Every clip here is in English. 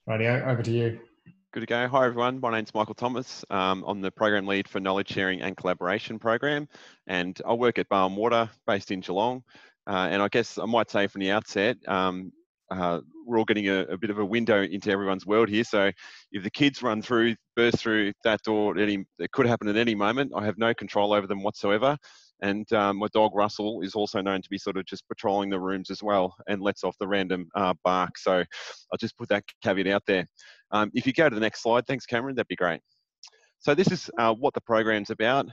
Radio, over to you. Good to go. Hi, everyone. My name's Michael Thomas. I'm the program lead for Knowledge Sharing and Collaboration program, and I work at Barwon Water, based in Geelong. And I guess I might say from the outset, we're all getting a bit of a window into everyone's world here. So if the kids burst through that door, it could happen at any moment. I have no control over them whatsoever. And my dog Russell is also known to be sort of just patrolling the rooms as well and lets off the random bark. So I'll just put that caveat out there. If you go to the next slide, thanks Cameron, that'd be great. So this is what the program's about.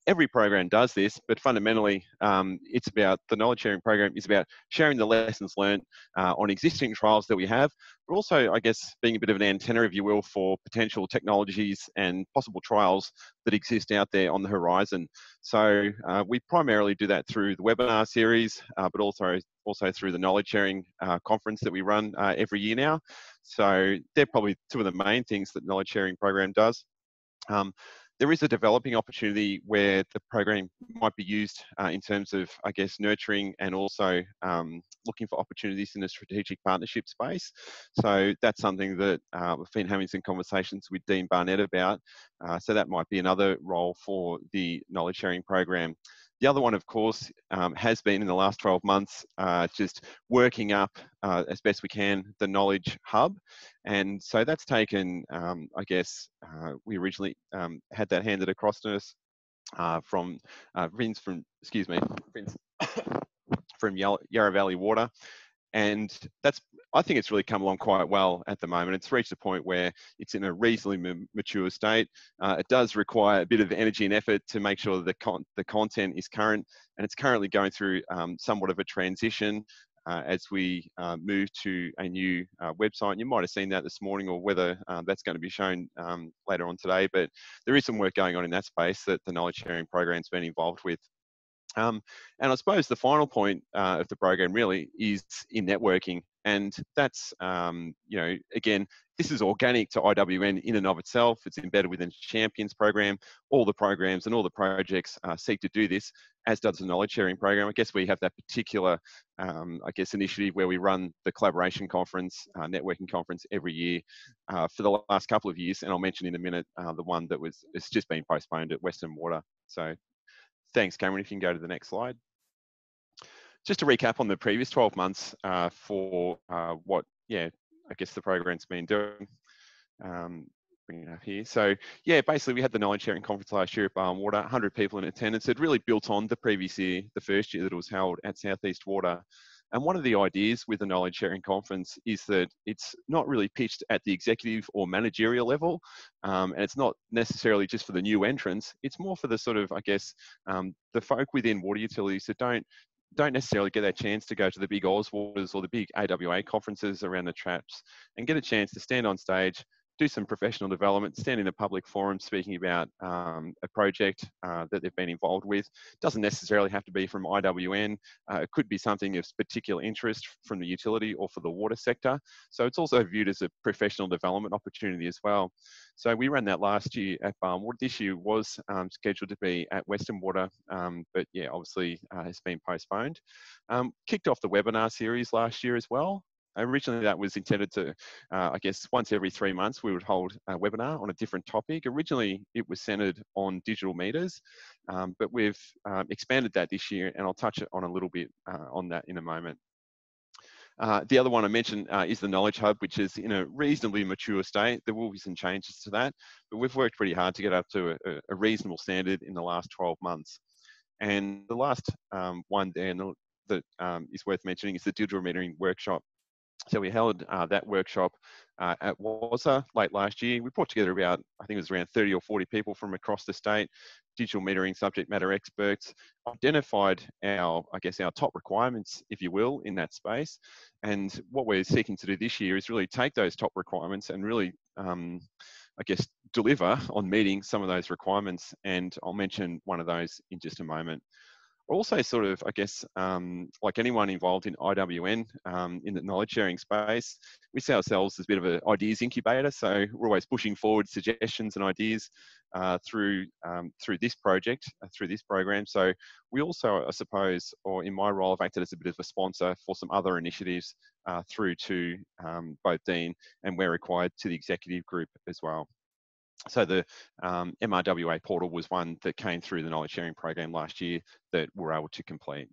Every program does this, but fundamentally, it's about the knowledge sharing program is about sharing the lessons learned on existing trials that we have, but also, I guess, being a bit of an antenna, if you will, for potential technologies and possible trials that exist out there on the horizon. So we primarily do that through the webinar series, but also through the knowledge sharing conference that we run every year now. So they're probably two of the main things that the knowledge sharing program does. There is a developing opportunity where the program might be used in terms of, I guess, nurturing and also looking for opportunities in the strategic partnership space. So that's something that we've been having some conversations with Dean Barnett about. So that might be another role for the knowledge sharing program. The other one, of course, has been in the last 12 months, just working up as best we can the Knowledge Hub. And so that's taken, I guess, we originally had that handed across to us from Vince from Yarra Valley Water. And I think it's really come along quite well at the moment. It's reached a point where it's in a reasonably mature state. It does require a bit of energy and effort to make sure that the content is current, and it's currently going through somewhat of a transition as we move to a new website. You might have seen that this morning, or whether that's going to be shown later on today, but there is some work going on in that space that the knowledge sharing program's been involved with. And I suppose the final point of the program really is in networking, and that's, again, this is organic to IWN in and of itself. It's embedded within the Champions program. All the programs and all the projects seek to do this, as does the knowledge sharing program. I guess we have that particular, initiative where we run the collaboration conference, networking conference every year for the last couple of years, and I'll mention in a minute the one that it's just been postponed at Western Water. So thanks, Cameron. If you can go to the next slide. Just to recap on the previous 12 months for what, I guess the program's been doing. Bring it up here. So, basically we had the knowledge sharing conference last year at Barwon Water, 100 people in attendance. It really built on the previous year, the first year that it was held at Southeast Water. And one of the ideas with the knowledge sharing conference is that it's not really pitched at the executive or managerial level, and it's not necessarily just for the new entrants. It's more for the sort of, the folk within water utilities that don't necessarily get that chance to go to the big Oz Waters or the big AWA conferences around the traps and get a chance to stand on stage, do some professional development, stand in a public forum speaking about a project that they've been involved with. Doesn't necessarily have to be from IWN. It could be something of particular interest from the utility or for the water sector. So it's also viewed as a professional development opportunity as well. So we ran that last year at Barwon Water. This year was scheduled to be at Western Water, but obviously has been postponed. Kicked off the webinar series last year as well. Originally, that was intended to, once every 3 months, we would hold a webinar on a different topic. Originally, it was centered on digital meters, but we've expanded that this year, and I'll touch on a little bit on that in a moment. The other one I mentioned is the Knowledge Hub, which is in a reasonably mature state. There will be some changes to that, but we've worked pretty hard to get up to a reasonable standard in the last 12 months. And the last one there that is worth mentioning is the digital metering workshop. So we held that workshop at WASA late last year. We brought together about, I think it was around 30 or 40 people from across the state, digital metering subject matter experts, identified our top requirements, if you will, in that space. And what we're seeking to do this year is really take those top requirements and really, deliver on meeting some of those requirements. And I'll mention one of those in just a moment. Also sort of, like anyone involved in IWN, in the knowledge sharing space, we see ourselves as a bit of an ideas incubator. So we're always pushing forward suggestions and ideas through this project, through this program. So we also, I suppose, or in my role, I've acted as a bit of a sponsor for some other initiatives through to both Dean and where required to the executive group as well. So the MRWA portal was one that came through the knowledge sharing program last year that we're able to complete.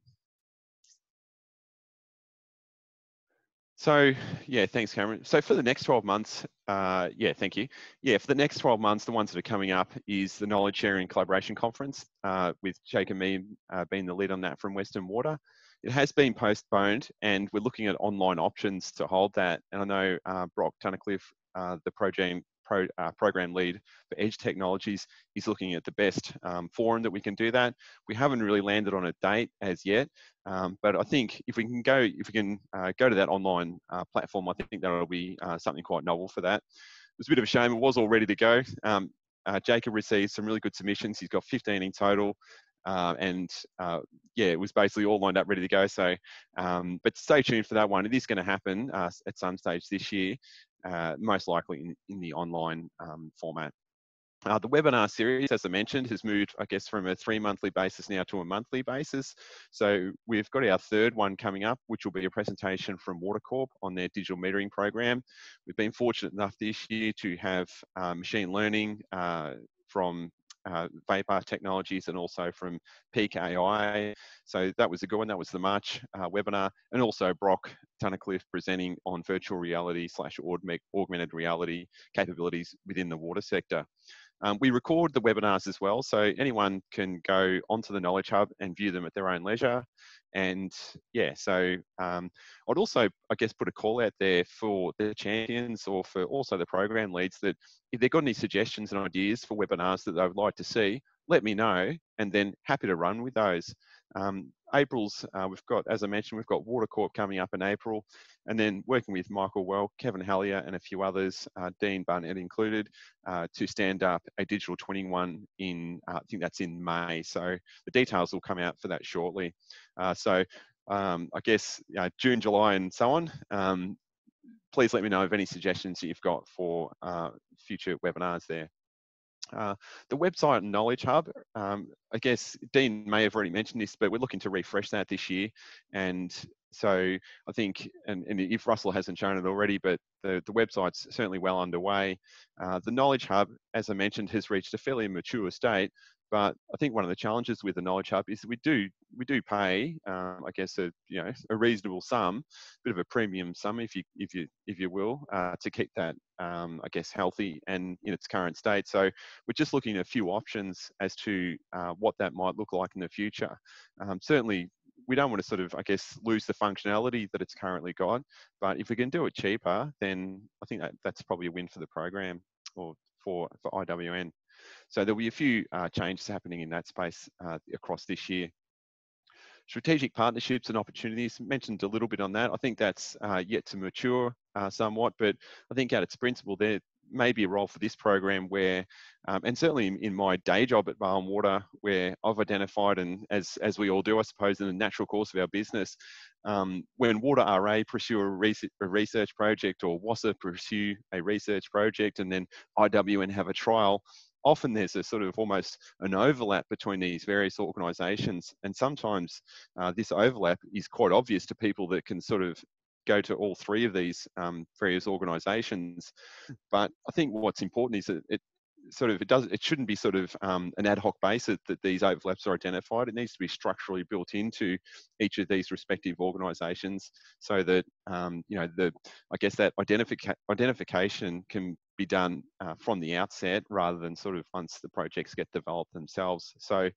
So yeah, thanks, Cameron. So for the next 12 months, yeah, thank you. Yeah, for the next 12 months, the ones that are coming up is the Knowledge Sharing Collaboration Conference with Jake and me being the lead on that from Western Water. It has been postponed, and we're looking at online options to hold that. And I know Brock Tunnicliffe, the program lead for Edge Technologies, is looking at the best forum that we can do that. We haven't really landed on a date as yet, but I think if we can go to that online platform, I think that'll be something quite novel for that. It was a bit of a shame; it was all ready to go. Jacob received some really good submissions. He's got 15 in total. Yeah, it was basically all lined up, ready to go. So, but stay tuned for that one. It is going to happen at some stage this year, most likely in the online format. The webinar series, as I mentioned, has moved, I guess, from a 3-monthly basis now to a monthly basis. So we've got our third one coming up, which will be a presentation from Water Corp on their digital metering program. We've been fortunate enough this year to have machine learning from Vapor Technologies and also from Peak AI. So that was a good one. That was the March webinar. And also Brock Tunnicliffe presenting on virtual reality / augmented reality capabilities within the water sector. We record the webinars as well, so anyone can go onto the Knowledge Hub and view them at their own leisure. And yeah, so I'd also, I guess, put a call out there for the champions or for also the program leads that if they've got any suggestions and ideas for webinars that they would like to see, let me know, and then happy to run with those. April's, we've got, as I mentioned, we've got Water Corp coming up in April, and then working with Michael Well, Kevin Hallier, and a few others, Dean Barnett included, to stand up a Digital 21 in, I think that's in May. So the details will come out for that shortly. I guess June, July, and so on. Please let me know of any suggestions that you've got for future webinars there. The website and Knowledge Hub, I guess Dean may have already mentioned this, but we're looking to refresh that this year. And so I think, and if Russell hasn't shown it already, but the website's certainly well underway. The Knowledge Hub, as I mentioned, has reached a fairly mature state. But I think one of the challenges with the Knowledge Hub is that we do pay, I guess, a reasonable sum, bit of a premium sum, if you will, to keep that, I guess, healthy and in its current state. So we're just looking at a few options as to what that might look like in the future. Certainly, we don't want to sort of, I guess, lose the functionality that it's currently got. But if we can do it cheaper, then I think that's probably a win for the program or for IWN. So there'll be a few changes happening in that space across this year. Strategic partnerships and opportunities, mentioned a little bit on that. I think that's yet to mature somewhat, but I think at its principle there may be a role for this program where, and certainly in my day job at Barwon Water, where I've identified, and as we all do, I suppose, in the natural course of our business, when Water RA pursue a research project, or WASA pursue a research project, and then IWN have a trial, often there's a sort of almost an overlap between these various organisations, and sometimes this overlap is quite obvious to people that can sort of go to all three of these various organisations. But I think what's important is that it shouldn't be sort of an ad hoc basis that these overlaps are identified. It needs to be structurally built into each of these respective organisations, so that I guess that identification can be done from the outset, rather than sort of once the projects get developed themselves. So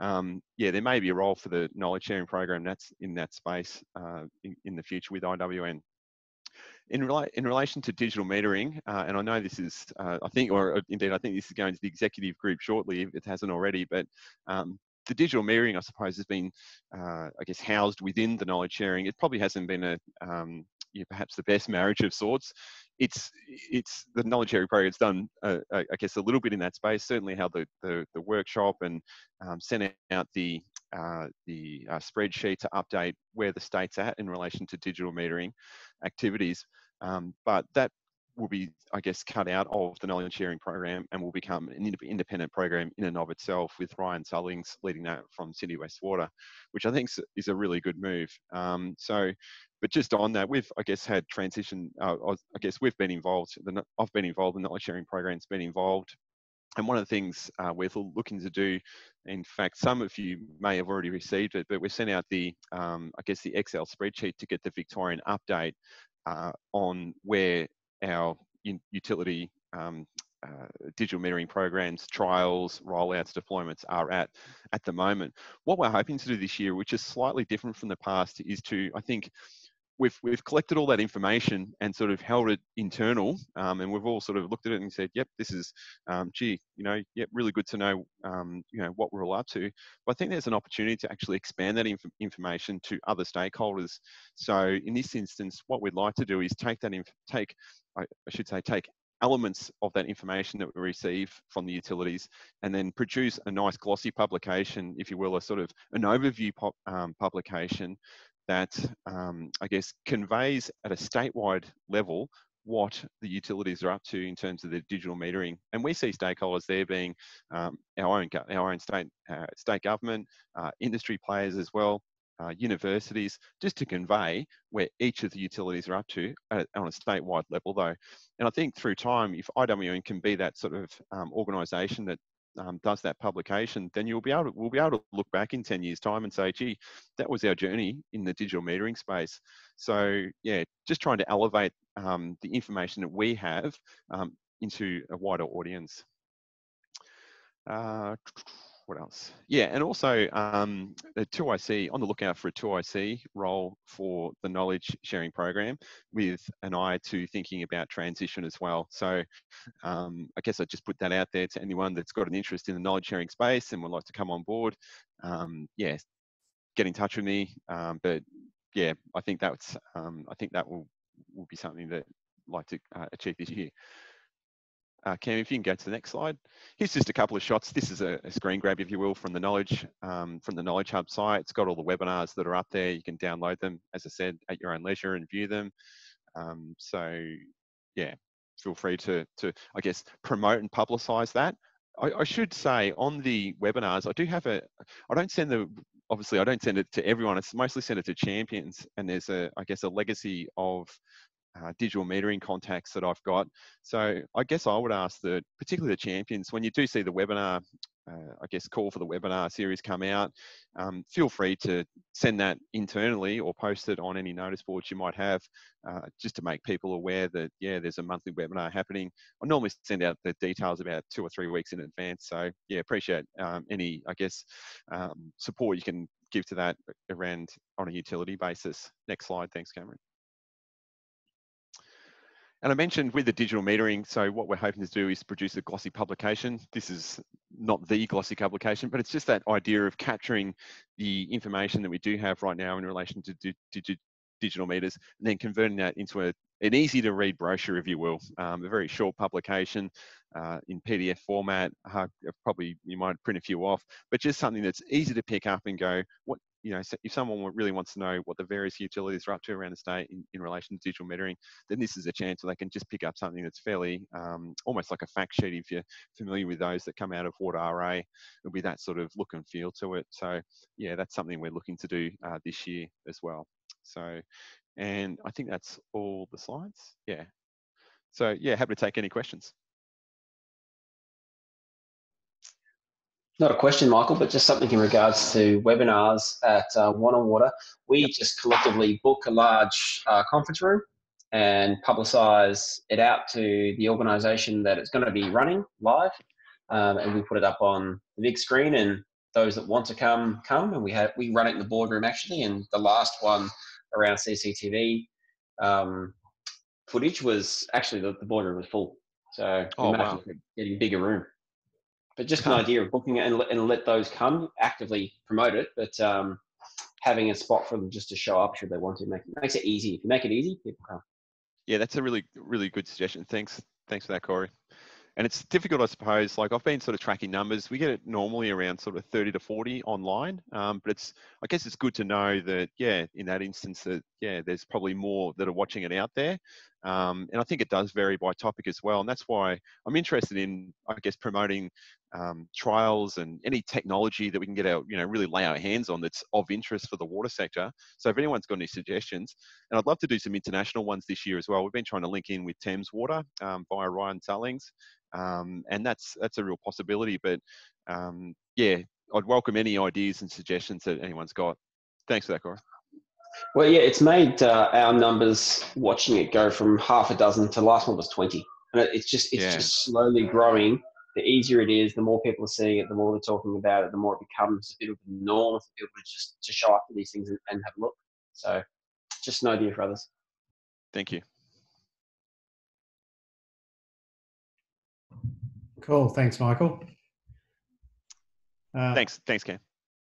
yeah, there may be a role for the knowledge sharing program that's in that space in the future with IWN. In relation to digital metering, and I know this is, I think this is going to the executive group shortly if it hasn't already, but the digital metering, I suppose, has been, I guess, housed within the knowledge sharing. It probably hasn't been perhaps the best marriage of sorts. It's the knowledge sharing program's done, I guess, a little bit in that space. Certainly held the workshop and sent out the spreadsheet to update where the state's at in relation to digital metering activities. But that will be, I guess, cut out of the knowledge sharing program and will become an independent program in and of itself, with Ryan Sullings leading that from Sydney West Water, which I think is a really good move. So But just on that, we've, I guess, had transition. I guess we've been involved. I've been involved in the knowledge sharing programs. Been involved. And one of the things we're looking to do, in fact, some of you may have already received it, but we sent out the, I guess, the Excel spreadsheet to get the Victorian update on where our utility digital metering programs, trials, rollouts, deployments are at the moment. What we're hoping to do this year, which is slightly different from the past, is to, I think, we've collected all that information and sort of held it internal, and we've all sort of looked at it and said, yep, this is, gee, yep, really good to know, what we're all up to. But I think there's an opportunity to actually expand that information to other stakeholders. So in this instance, what we'd like to do is take elements of that information that we receive from the utilities and then produce a nice glossy publication, if you will, a sort of an overview publication that, I guess, conveys at a statewide level what the utilities are up to in terms of their digital metering. And we see stakeholders there being our own state government, industry players as well, universities, just to convey where each of the utilities are up to on a statewide level, though. And I think through time, if IWN can be that sort of organisation that does that publication, then we'll be able to look back in 10 years' time and say, gee, that was our journey in the digital metering space. So yeah, just trying to elevate the information that we have into a wider audience. What else? Yeah, and also the 2IC, on the lookout for a 2IC role for the knowledge sharing program with an eye to thinking about transition as well. So I guess I just put that out there to anyone that's got an interest in the knowledge sharing space and would like to come on board. Yeah, get in touch with me. But yeah, I think that will be something that I'd like to achieve this year. Cam, if you can go to the next slide. Here's just a couple of shots. This is a screen grab, if you will, from the Knowledge Hub site. It's got all the webinars that are up there. You can download them, as I said, at your own leisure and view them. So yeah, feel free to I guess, promote and publicize that. I should say on the webinars, obviously I don't send it to everyone. It's mostly send it to champions, and there's I guess a legacy of digital metering contacts that I've got. So I guess I would ask particularly the champions, when you do see the webinar, I guess call for the webinar series come out, feel free to send that internally or post it on any notice boards you might have, just to make people aware that, yeah, there's a monthly webinar happening. I normally send out the details about 2 or 3 weeks in advance. So yeah, appreciate any, I guess, support you can give to that around on a utility basis. Next slide. Thanks, Cameron. And I mentioned with the digital metering, so what we're hoping to do is produce a glossy publication. This is not the glossy publication, but it's just that idea of capturing the information that we do have right now in relation to digital meters, and then converting that into an easy to read brochure, if you will, a very short publication in PDF format. Probably you might print a few off, but just something that's easy to pick up and go, if someone really wants to know what the various utilities are up to around the state in relation to digital metering, then this is a chance where they can just pick up something that's fairly, almost like a fact sheet. If you're familiar with those that come out of Water RA, it'll be that sort of look and feel to it. So yeah, that's something we're looking to do this year as well. So, and I think that's all the slides. Yeah. So yeah, happy to take any questions. Not a question, Michael, but just something in regards to webinars at One on Water. We just collectively book a large conference room and publicise it out to the organisation that it's going to be running live, and we put it up on the big screen, and those that want to come, and we run it in the boardroom actually. And the last one around CCTV footage was actually the boardroom was full, so imagine getting a bigger room. But just an idea of booking it and let those come, actively promote it, but having a spot for them just to show up should they want to. Makes it easy. If you make it easy, people come. Yeah, that's a really, really good suggestion. Thanks for that, Corey. And it's difficult, I suppose. Like I've been sort of tracking numbers. We get it normally around sort of 30 to 40 online, but I guess it's good to know that, yeah, in that instance that, yeah, there's probably more that are watching it out there. And I think it does vary by topic as well. And that's why I'm interested in, I guess, promoting trials and any technology that we can get our, really lay our hands on that's of interest for the water sector. So if anyone's got any suggestions, and I'd love to do some international ones this year as well. We've been trying to link in with Thames Water via Ryan Tullings, and that's a real possibility. But yeah, I'd welcome any ideas and suggestions that anyone's got. Thanks for that, Cora. Well, yeah, it's made our numbers watching it go from half a dozen to the last one was 20. And it's just slowly growing. The easier it is, the more people are seeing it, the more they're talking about it, the more it becomes a bit of a norm for people to show up for these things and have a look. So just an idea for others. Thank you. Cool. Thanks, Michael. Thanks, Cam.